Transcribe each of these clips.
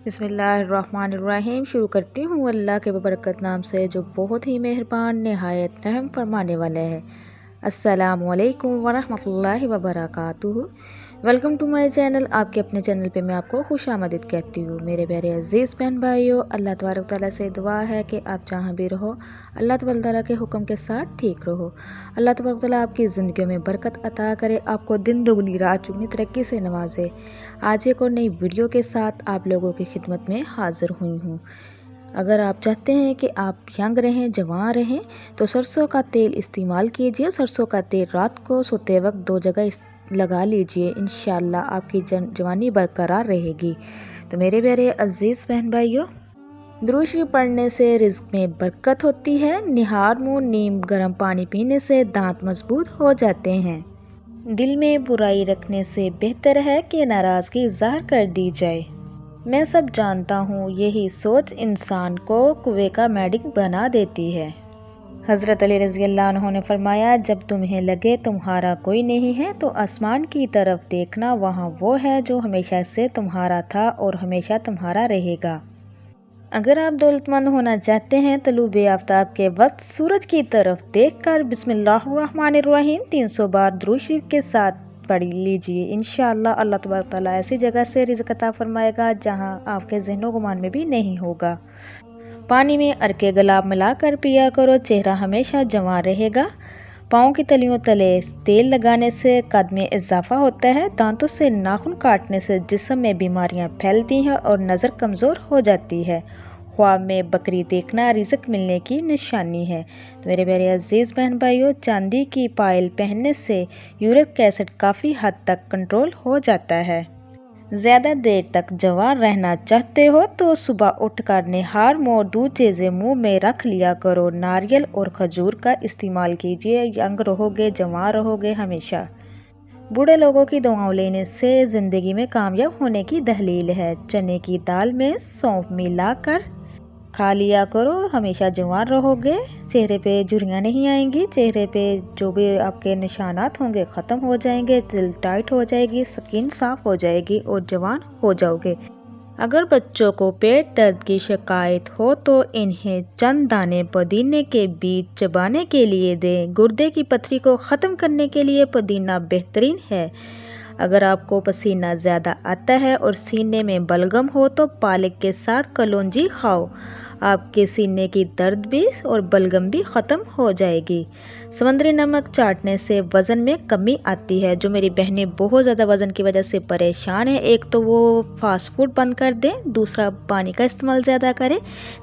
बिस्मिल्लाहिर्रहमानिर्रहीम। शुरू करती हूँ अल्लाह के बरकत नाम से जो बहुत ही मेहरबान नहायत रहम फरमाने वाले हैं। अस्सलामुअलैकुम वरहमतुल्लाहि वबरकातुहू। Welcome to my channel. आपके अपने चैनल पे मैं आपको खुशामदीद कहती हूँ। मेरे प्यारे अजीज़ बहन भाइयों, अल्लाह तबारक तआला से दुआ है कि आप जहाँ भी रहो अल्लाह तबारक तआला के हुक्म के साथ ठीक रहो। अल्लाह तबारक तआला आपकी ज़िंदगी में बरकत अता करे, आपको दिन दुगनी रात चुगनी तरक्की से नवाजे। आज एक और नई वीडियो के साथ आप लोगों की खिदमत में हाज़िर हुई हूँ। अगर आप चाहते हैं कि आप यंग रहें, जवान रहें, तो सरसों का तेल इस्तेमाल कीजिए। सरसों का तेल रात को सोते वक्त 2 जगह लगा लीजिए। इंशाल्लाह आपकी जवानी बरकरार रहेगी। तो मेरे प्यारे अजीज़ बहन भाइयों, दुरूद शरीफ पढ़ने से रिज़्क में बरकत होती है। निहार मुँह नीम गर्म पानी पीने से दांत मजबूत हो जाते हैं। दिल में बुराई रखने से बेहतर है कि नाराज़गी ज़ाहिर कर दी जाए। मैं सब जानता हूँ, यही सोच इंसान को कुएं का मेंढक बना देती है। हज़रत अली रज़ी अल्लाह अन्हु ने फरमाया, जब तुम्हें लगे तुम्हारा कोई नहीं है तो आसमान की तरफ देखना, वहाँ वो है जो हमेशा से तुम्हारा था और हमेशा तुम्हारा रहेगा। अगर आप दौलतमंद होना चाहते हैं तो तलूब आफ्ताब के वक्त सूरज की तरफ देखकर बिस्मिल्लाहिर्रहमानिर्रहीम 300 बार दुरूद शरीफ के साथ पढ़ लीजिए। इंशाअल्लाह अल्लाह तबारक तआला ऐसी जगह से रिज़्क अता फरमाएगा जहां आपके ज़हनो गुमान में भी नहीं होगा। पानी में अर्के गुलाब मिलाकर पिया करो, चेहरा हमेशा जवां रहेगा। पाँव की तलियों तले तेल लगाने से कद में इजाफा होता है। दांतों से नाखून काटने से जिस्म में बीमारियां फैलती हैं और नज़र कमज़ोर हो जाती है। ख्वाब में बकरी देखना रिज़्क मिलने की निशानी है। तो मेरे प्यारे अजीज़ बहन भाइयों, चांदी की पायल पहनने से यूरिक एसिड काफ़ी हद तक कंट्रोल हो जाता है। ज़्यादा देर तक जवान रहना चाहते हो तो सुबह उठकर निहार मुँह 2 चीज़ें मुंह में रख लिया करो। नारियल और खजूर का इस्तेमाल कीजिए। यंग रहोगे, जवान रहोगे हमेशा। बूढ़े लोगों की दुआओं लेने से ज़िंदगी में कामयाब होने की दलील है। चने की दाल में सौंफ मिलाकर खा लिया करो, हमेशा जवान रहोगे। चेहरे पे झुर्रियाँ नहीं आएंगी, चेहरे पे जो भी आपके निशानात होंगे ख़त्म हो जाएंगे, दिल टाइट हो जाएगी, स्किन साफ़ हो जाएगी और जवान हो जाओगे। अगर बच्चों को पेट दर्द की शिकायत हो तो इन्हें चंद दाने पुदीने के बीज चबाने के लिए दें। गुर्दे की पथरी को ख़त्म करने के लिए पुदीना बेहतरीन है। अगर आपको पसीना ज़्यादा आता है और सीने में बलगम हो तो पालक के साथ कलौंजी खाओ, आपके सीने की दर्द भी और बलगम भी ख़त्म हो जाएगी। समुद्री नमक चाटने से वज़न में कमी आती है। जो मेरी बहनें बहुत ज़्यादा वज़न की वजह से परेशान है, एक तो वो फास्ट फूड बंद कर दें, दूसरा पानी का इस्तेमाल ज़्यादा करें,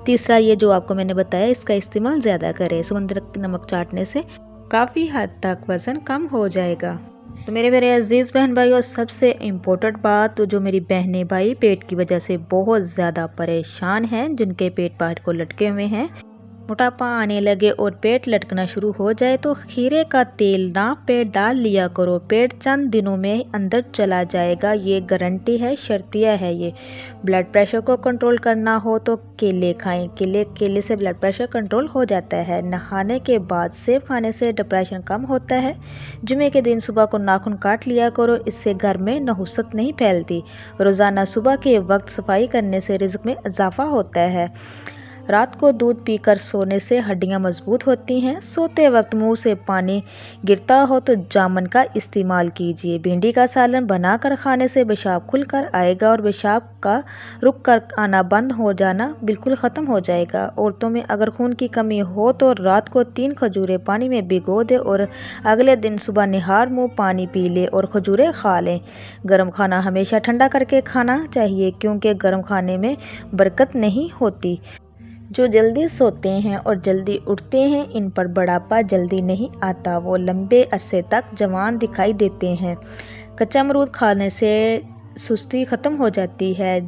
तीसरा ये जो आपको मैंने बताया इसका इस्तेमाल ज़्यादा करें। समुद्री नमक चाटने से काफ़ी हद तक वज़न कम हो जाएगा। तो मेरे अजीज़ बहन भाइयों, सबसे इम्पोर्टेंट बात तो जो मेरी बहनें भाई पेट की वजह से बहुत ज़्यादा परेशान हैं, जिनके पेट बाहर को लटके हुए हैं, मोटापा आने लगे और पेट लटकना शुरू हो जाए तो खीरे का तेल नाक पे डाल लिया करो। पेट चंद दिनों में अंदर चला जाएगा, ये गारंटी है, शर्तिया है ये। ब्लड प्रेशर को कंट्रोल करना हो तो केले खाएं। केले से ब्लड प्रेशर कंट्रोल हो जाता है। नहाने के बाद सेब खाने से डिप्रेशन कम होता है। जुमे के दिन सुबह को नाखून काट लिया करो, इससे घर में नहुसत नहीं फैलती। रोज़ाना सुबह के वक्त सफाई करने से रिज़्क में इजाफा होता है। रात को दूध पीकर सोने से हड्डियां मजबूत होती हैं। सोते वक्त मुंह से पानी गिरता हो तो जामुन का इस्तेमाल कीजिए। भिंडी का सालन बनाकर खाने से पेशाब खुलकर आएगा और पेशाब का रुक कर आना बंद हो जाना बिल्कुल ख़त्म हो जाएगा। औरतों में अगर खून की कमी हो तो रात को 3 खजूरें पानी में भिगो दे और अगले दिन सुबह निहार मुँह पानी पी ले और खजूरें खा लें। गर्म खाना हमेशा ठंडा करके खाना चाहिए, क्योंकि गर्म खाने में बरकत नहीं होती। जो जल्दी सोते हैं और जल्दी उठते हैं, इन पर बुढ़ापा जल्दी नहीं आता, वो लंबे अरसे तक जवान दिखाई देते हैं। कच्चा अमरूद खाने से सुस्ती ख़त्म हो जाती है।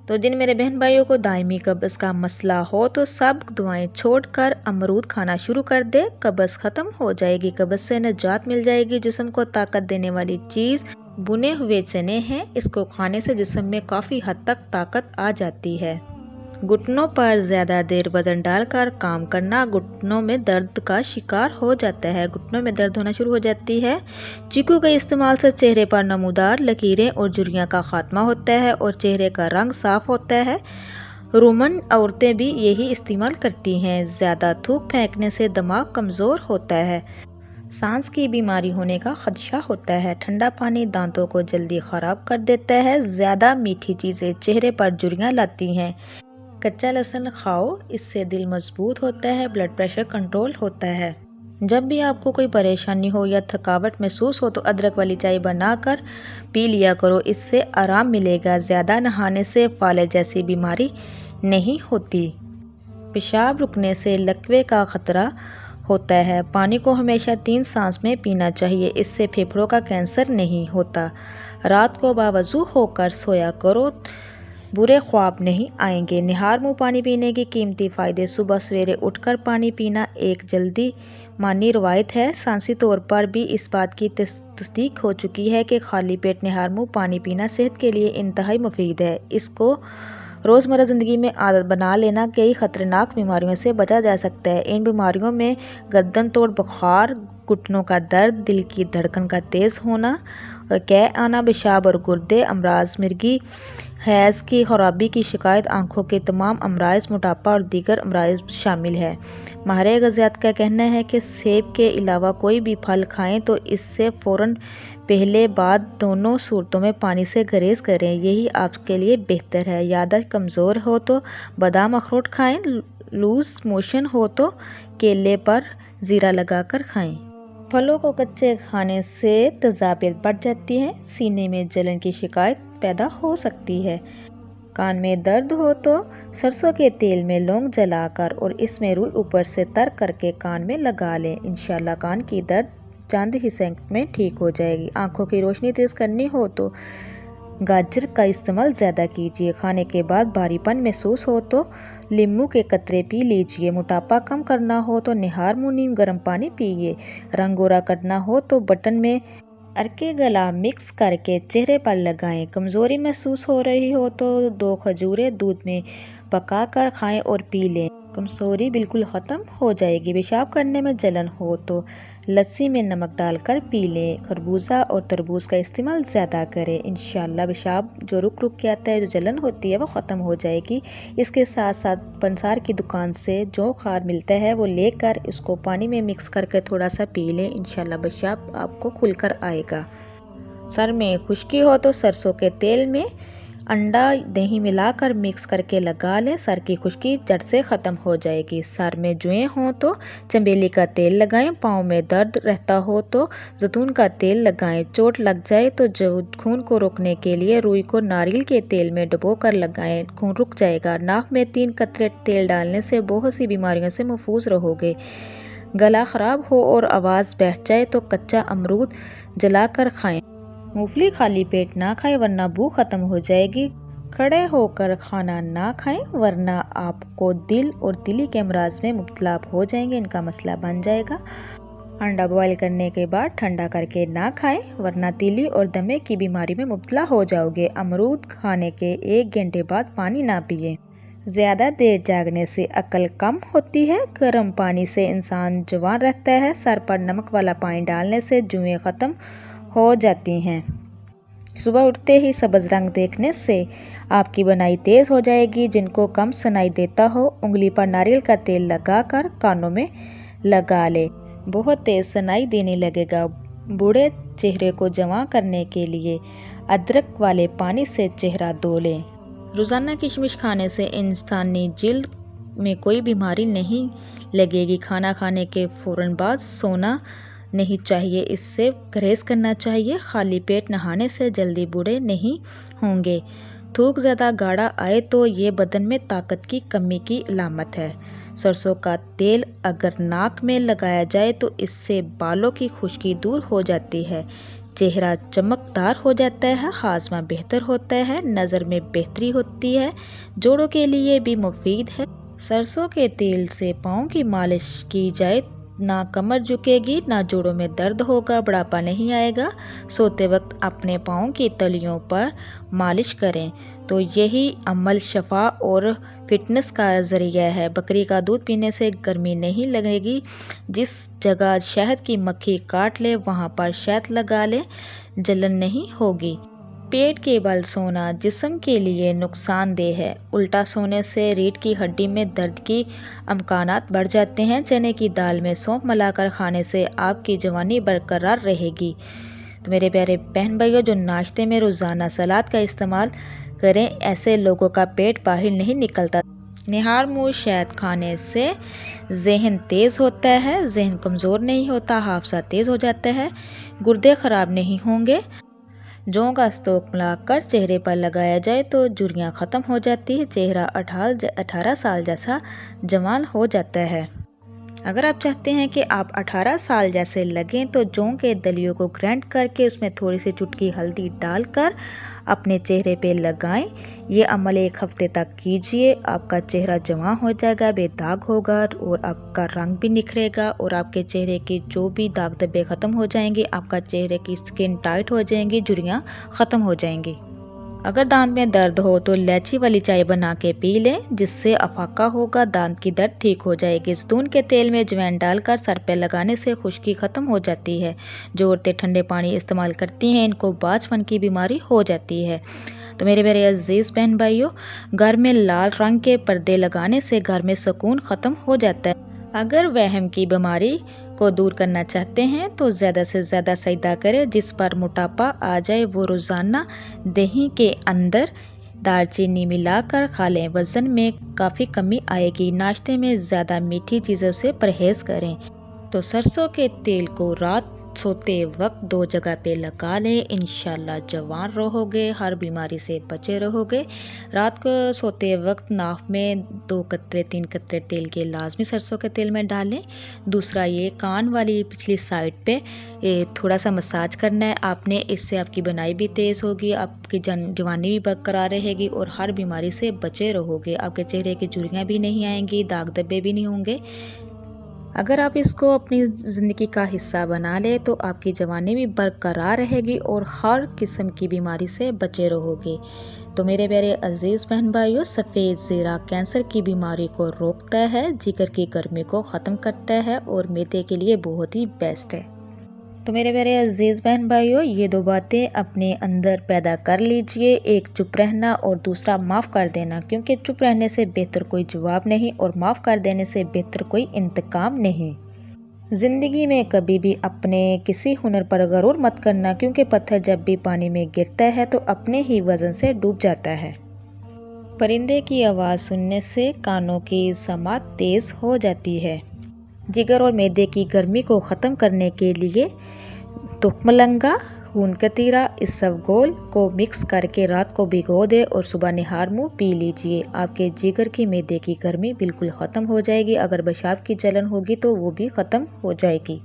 तो जिन मेरे बहन भाइयों को दायमी कब्ज़ का मसला हो तो सब दुआएं छोड़कर अमरूद खाना शुरू कर दे, कब्ज़ ख़त्म हो जाएगी, कब्ज़ से निजात मिल जाएगी। जिस्म को ताकत देने वाली चीज़ भुने हुए चने हैं, इसको खाने से जिस्म में काफ़ी हद तक ताकत आ जाती है। घुटनों पर ज़्यादा देर वज़न डालकर काम करना घुटनों में दर्द का शिकार हो जाता है। घुटनों में दर्द होना शुरू हो जाती है। चीकू के इस्तेमाल से चेहरे पर नमूदार लकीरें और झुर्रियाँ का खात्मा होता है और चेहरे का रंग साफ होता है। रोमन औरतें भी यही इस्तेमाल करती हैं। ज़्यादा थूक फेंकने से दिमाग कमज़ोर होता है। सांस की बीमारी होने का खदशा होता है। ठंडा पानी दांतों को जल्दी ख़राब कर देता है। ज़्यादा मीठी चीज़ें चेहरे पर झुर्रियाँ लाती हैं। कच्चा लहसुन खाओ, इससे दिल मजबूत होता है, ब्लड प्रेशर कंट्रोल होता है। जब भी आपको कोई परेशानी हो या थकावट महसूस हो तो अदरक वाली चाय बनाकर पी लिया करो, इससे आराम मिलेगा। ज़्यादा नहाने से फाले जैसी बीमारी नहीं होती। पेशाब रुकने से लकवे का खतरा होता है। पानी को हमेशा 3 सांस में पीना चाहिए, इससे फेफड़ों का कैंसर नहीं होता। रात को बावजू होकर सोया करो, बुरे ख्वाब नहीं आएंगे। निहार मुँह पानी पीने की कीमती फ़ायदे। सुबह सवेरे उठकर पानी पीना एक जल्दी मानी रवायत है। साइंसी तौर पर भी इस बात की तस्दीक हो चुकी है कि खाली पेट निहार मुँह पानी पीना सेहत के लिए इंतहाई मुफीद है। इसको रोज़मर्रा ज़िंदगी में आदत बना लेना कई ख़तरनाक बीमारियों से बचा जा सकता है। इन बीमारियों में गर्दन तोड़ बुखार, घुटनों का दर्द, दिल की धड़कन का तेज़ होना, कै आना, पेशाब और गुर्दे अमराज, मिर्गी, हैज़ की खराबी की शिकायत, आँखों के तमाम अमराज, मोटापा और दीगर अमराज शामिल है। माहिर ग़िज़ात का कहना है कि सेब के अलावा कोई भी फल खाएं तो इससे फ़ौरन पहले बाद दोनों सूरतों में पानी से गरेज करें, यही आपके लिए बेहतर है। याददाश्त कमज़ोर हो तो बादाम अखरोट खाएं, लूज़ मोशन हो तो केले पर ज़ीरा लगाकर खाएं। फलों को कच्चे खाने से तेज़ाबियत बढ़ जाती है, सीने में जलन की शिकायत पैदा हो सकती है। कान में दर्द हो तो सरसों के तेल में लौंग जलाकर और इसमें रुई ऊपर से तर करके कान में लगा लें। इंशाल्लाह कान की दर्द चंद ही सेकंड में ठीक हो जाएगी। आंखों की रोशनी तेज़ करनी हो तो गाजर का इस्तेमाल ज़्यादा कीजिए। खाने के बाद भारीपन महसूस हो तो नींबू के कतरे पी लीजिए। मोटापा कम करना हो तो निहार मुँह नीम गर्म पानी पिए। रंग गोरा करना हो तो बटन में अरके गला मिक्स करके चेहरे पर लगाएं। कमज़ोरी महसूस हो रही हो तो 2 खजूरें दूध में पकाकर खाएं और पी लें, कमज़ोरी बिल्कुल ख़त्म हो जाएगी। पेशाब करने में जलन हो तो लस्सी में नमक डालकर पी लें। खरबूजा और तरबूज का इस्तेमाल ज़्यादा करें, इंशाल्लाह पेशाब जो रुक रुक के आता है, जो जलन होती है वो ख़त्म हो जाएगी। इसके साथ साथ पंसार की दुकान से जो खार मिलता है वो लेकर इसको पानी में मिक्स करके थोड़ा सा पी लें, इंशाल्लाह पेशाब आपको खुलकर आएगा। सर में खुश्की हो तो सरसों के तेल में अंडा दही मिलाकर मिक्स करके लगा लें, सर की खुश्की जड़ से ख़त्म हो जाएगी। सर में जुएँ हों तो चमेली का तेल लगाएं। पाँव में दर्द रहता हो तो जैतून का तेल लगाएं। चोट लग जाए तो खून को रोकने के लिए रुई को नारियल के तेल में डुबो कर लगाएं, खून रुक जाएगा। नाक में 3 कतरे तेल डालने से बहुत सी बीमारियों से महफूज रहोगे। गला ख़राब हो और आवाज़ बैठ जाए तो कच्चा अमरूद जलाकर खाएं। मूंगफली खाली पेट ना खाएं वरना भूख खत्म हो जाएगी। खड़े होकर खाना ना खाएं वरना आपको दिल और दिली के अमराज में मुब्तला हो जाएंगे, इनका मसला बन जाएगा। अंडा बॉयल करने के बाद ठंडा करके ना खाएं वरना तिली और दमे की बीमारी में मुब्तला हो जाओगे। अमरूद खाने के 1 घंटे बाद पानी ना पिए। ज़्यादा देर जागने से अक्ल कम होती है। गर्म पानी से इंसान जवान रहता है। सर पर नमक वाला पानी डालने से जुएँ ख़त्म हो जाती हैं। सुबह उठते ही सब्ज़ रंग देखने से आपकी बनाई तेज़ हो जाएगी। जिनको कम सुनाई देता हो उंगली पर नारियल का तेल लगाकर कानों में लगा ले, बहुत तेज़ सुनाई देने लगेगा। बूढ़े चेहरे को जवां करने के लिए अदरक वाले पानी से चेहरा धो लें। रोज़ाना किशमिश खाने से इंसानी जिल्द में कोई बीमारी नहीं लगेगी। खाना खाने के फ़ौरन बाद सोना नहीं चाहिए, इससे परहेज़ करना चाहिए। खाली पेट नहाने से जल्दी बूढ़े नहीं होंगे। थूक ज़्यादा गाढ़ा आए तो ये बदन में ताकत की कमी की अलामत है। सरसों का तेल अगर नाक में लगाया जाए तो इससे बालों की खुश्की दूर हो जाती है, चेहरा चमकदार हो जाता है, हाजमा बेहतर होता है, नज़र में बेहतरी होती है, जोड़ों के लिए भी मुफीद है। सरसों के तेल से पाँव की मालिश की जाए ना कमर झुकेगी ना जोड़ों में दर्द होगा, बुढ़ापा नहीं आएगा। सोते वक्त अपने पाँव की तलियों पर मालिश करें। तो यही अमल शफा और फिटनेस का ज़रिया है। बकरी का दूध पीने से गर्मी नहीं लगेगी। जिस जगह शहद की मक्खी काट ले वहाँ पर शहद लगा ले, जलन नहीं होगी। पेट के बल सोना जिस्म के लिए नुकसानदेह है। उल्टा सोने से रीढ़ की हड्डी में दर्द की अमकानात बढ़ जाते हैं। चने की दाल में सौंफ मिलाकर खाने से आपकी जवानी बरकरार रहेगी। तो मेरे प्यारे बहन भाइयों, जो नाश्ते में रोज़ाना सलाद का इस्तेमाल करें, ऐसे लोगों का पेट बाहर नहीं निकलता। निहार मुँह शहद खाने से जहन तेज़ होता है, जहन कमज़ोर नहीं होता, हाफसा तेज़ हो जाता है, गुर्दे ख़राब नहीं होंगे। जौ का स्टोक मिलाकर चेहरे पर लगाया जाए तो झुर्रियाँ ख़त्म हो जाती है, चेहरा 18 साल जैसा जवान हो जाता है। अगर आप चाहते हैं कि आप 18 साल जैसे लगें तो जौ के दलियों को ग्राइंड करके उसमें थोड़ी सी चुटकी हल्दी डालकर अपने चेहरे पे लगाएं। ये अमल 1 हफ्ते तक कीजिए। आपका चेहरा जवां हो जाएगा, बेदाग होगा और आपका रंग भी निखरेगा और आपके चेहरे के जो भी दाग धब्बे ख़त्म हो जाएंगे, आपका चेहरे की स्किन टाइट हो जाएंगी, झुर्रियाँ ख़त्म हो जाएंगी। अगर दांत में दर्द हो तो इलायची वाली चाय बना के पी लें, जिससे अफाका होगा, दांत की दर्द ठीक हो जाएगी। जैतून के तेल में अजवाइन डालकर सर पे लगाने से खुश्की ख़त्म हो जाती है। जो औरतें ठंडे पानी इस्तेमाल करती हैं, इनको बाचपन की बीमारी हो जाती है। तो मेरे अजीज़ बहन भाइयों, घर में लाल रंग के पर्दे लगाने से घर में सुकून ख़त्म हो जाता है। अगर वहम की बीमारी को दूर करना चाहते हैं तो ज़्यादा से ज़्यादा सजदा करें। जिस पर मोटापा आ जाए वो रोज़ाना दही के अंदर दालचीनी मिलाकर खा लें, वज़न में काफ़ी कमी आएगी। नाश्ते में ज़्यादा मीठी चीज़ों से परहेज़ करें। तो सरसों के तेल को रात सोते वक्त 2 जगह पे लगा लें, इंशाल्लाह जवान रहोगे, हर बीमारी से बचे रहोगे। रात को सोते वक्त नाक में 2 कतरे 3 कतरे तेल के लाजमी सरसों के तेल में डालें। दूसरा, ये कान वाली पिछली साइड पे थोड़ा सा मसाज करना है आपने। इससे आपकी बनाई भी तेज़ होगी, आपकी जवानी भी बरकरार रहेगी और हर बीमारी से बचे रहोगे। आपके चेहरे की झुर्रियाँ भी नहीं आएंगी, दाग धब्बे भी नहीं होंगे। अगर आप इसको अपनी ज़िंदगी का हिस्सा बना लें तो आपकी जवानी भी बरकरार रहेगी और हर किस्म की बीमारी से बचे रहोगे। तो मेरे प्यारे अजीज़ बहन भाइयों, सफ़ेद ज़ीरा कैंसर की बीमारी को रोकता है, जिगर की गर्मी को ख़त्म करता है और मैदे के लिए बहुत ही बेस्ट है। तो मेरे प्यारे अजीज़ बहन भाइयों, ये 2 बातें अपने अंदर पैदा कर लीजिए। एक, चुप रहना और दूसरा, माफ़ कर देना। क्योंकि चुप रहने से बेहतर कोई जवाब नहीं और माफ़ कर देने से बेहतर कोई इंतकाम नहीं। ज़िंदगी में कभी भी अपने किसी हुनर पर गरूर मत करना, क्योंकि पत्थर जब भी पानी में गिरता है तो अपने ही वज़न से डूब जाता है। परिंदे की आवाज़ सुनने से कानों की समात तेज़ हो जाती है। जिगर और मैदे की गर्मी को ख़त्म करने के लिए तुखमलंगा, खून कतीरा, इसबगोल को मिक्स करके रात को भिगो दे और सुबह निहार मुँह पी लीजिए। आपके जिगर की मैदे की गर्मी बिल्कुल ख़त्म हो जाएगी। अगर पेशाब की जलन होगी तो वो भी ख़त्म हो जाएगी।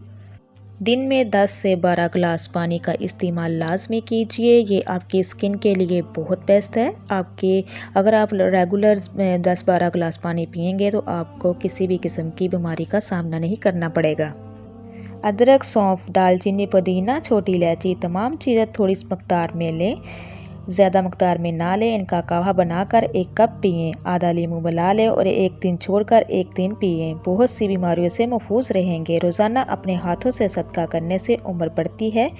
दिन में 10 से 12 गिलास पानी का इस्तेमाल लाजमी कीजिए। ये आपकी स्किन के लिए बहुत बेस्ट है। अगर आप रेगुलर 10-12 गिलास पानी पिएंगे तो आपको किसी भी किस्म की बीमारी का सामना नहीं करना पड़ेगा। अदरक, सौंफ, दालचीनी, पुदीना, छोटी इलायची, तमाम चीज़ें थोड़ी मकदार में लें, ज़्यादा मकदार में ना लें। इनका काढ़ा बनाकर 1 कप पिएं। आधा नींबू मिला लें और 1 दिन छोड़कर 1 दिन पिएं। बहुत सी बीमारियों से महफूज रहेंगे। रोज़ाना अपने हाथों से सदका करने से उम्र बढ़ती है,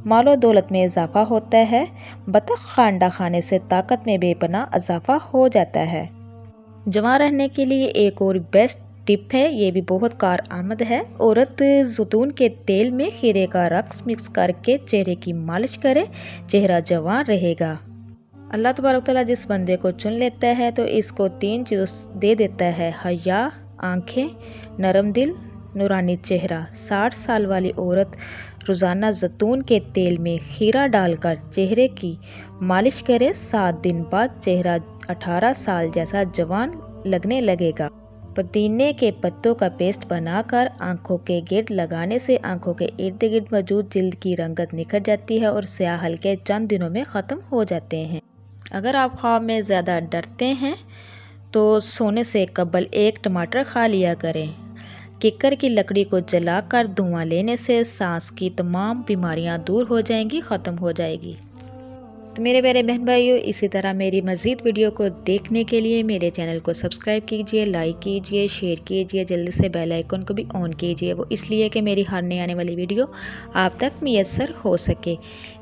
मालो दौलत में इजाफा होता है। बतख का अंडा खाने से ताकत में बेपनाह इजाफा हो जाता है। जवां रहने के लिए एक और बेस्ट टिप है, ये भी बहुत कारआमद है। औरत जैतून के तेल में खीरे का रस मिक्स करके चेहरे की मालिश करे, चेहरा जवान रहेगा। अल्लाह तबारक तआला जिस बंदे को चुन लेता है तो इसको 3 चीज़ दे देता है: हया, आँखें, नरम दिल, नूरानी चेहरा। 60 साल वाली औरत रोज़ाना जैतून के तेल में खीरा डालकर चेहरे की मालिश करे, 7 दिन बाद चेहरा 18 साल जैसा जवान लगने लगेगा। पुदीने के पत्तों का पेस्ट बनाकर आंखों के गिर्द लगाने से आंखों के इर्द गिर्द मौजूद जिल्द की रंगत निखर जाती है और स्याह हल्के चंद दिनों में ख़त्म हो जाते हैं। अगर आप ख्वाब में ज़्यादा डरते हैं तो सोने से कबल 1 टमाटर खा लिया करें। किक्कर की लकड़ी को जलाकर धुआं लेने से सांस की तमाम बीमारियां दूर हो जाएंगी, ख़त्म हो जाएगी। तो मेरे प्यारे बहन भाइयों, इसी तरह मेरी मज़ीद वीडियो को देखने के लिए मेरे चैनल को सब्सक्राइब कीजिए, लाइक कीजिए, शेयर कीजिए, जल्दी से बेल आइकन को भी ऑन कीजिए। वो इसलिए कि मेरी हर नई आने वाली वीडियो आप तक मैसर हो सके।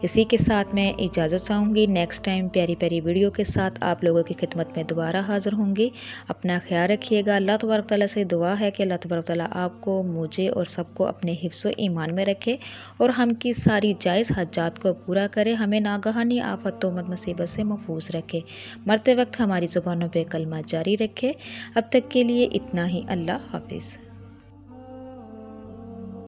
इसी के साथ मैं इजाज़त चाहूँगी। नेक्स्ट टाइम प्यारी प्यारी वीडियो के साथ आप लोगों की खिदमत में दोबारा हाज़िर होंगी। अपना ख्याल रखिएगा। अल्लाह तबारक तआला से दुआ है कि अल्लाह तबारक तआला आपको, मुझे और सबको अपने हिफ्ज़ व ईमान में रखे और हम की सारी जायज़ हाजात को पूरा करे। हमें नागहानी आफत तोमत मुसीबत से महफूज रखे। मरते वक्त हमारी ज़ुबानों पे कलमा जारी रखे। अब तक के लिए इतना ही। अल्लाह हाफिज़।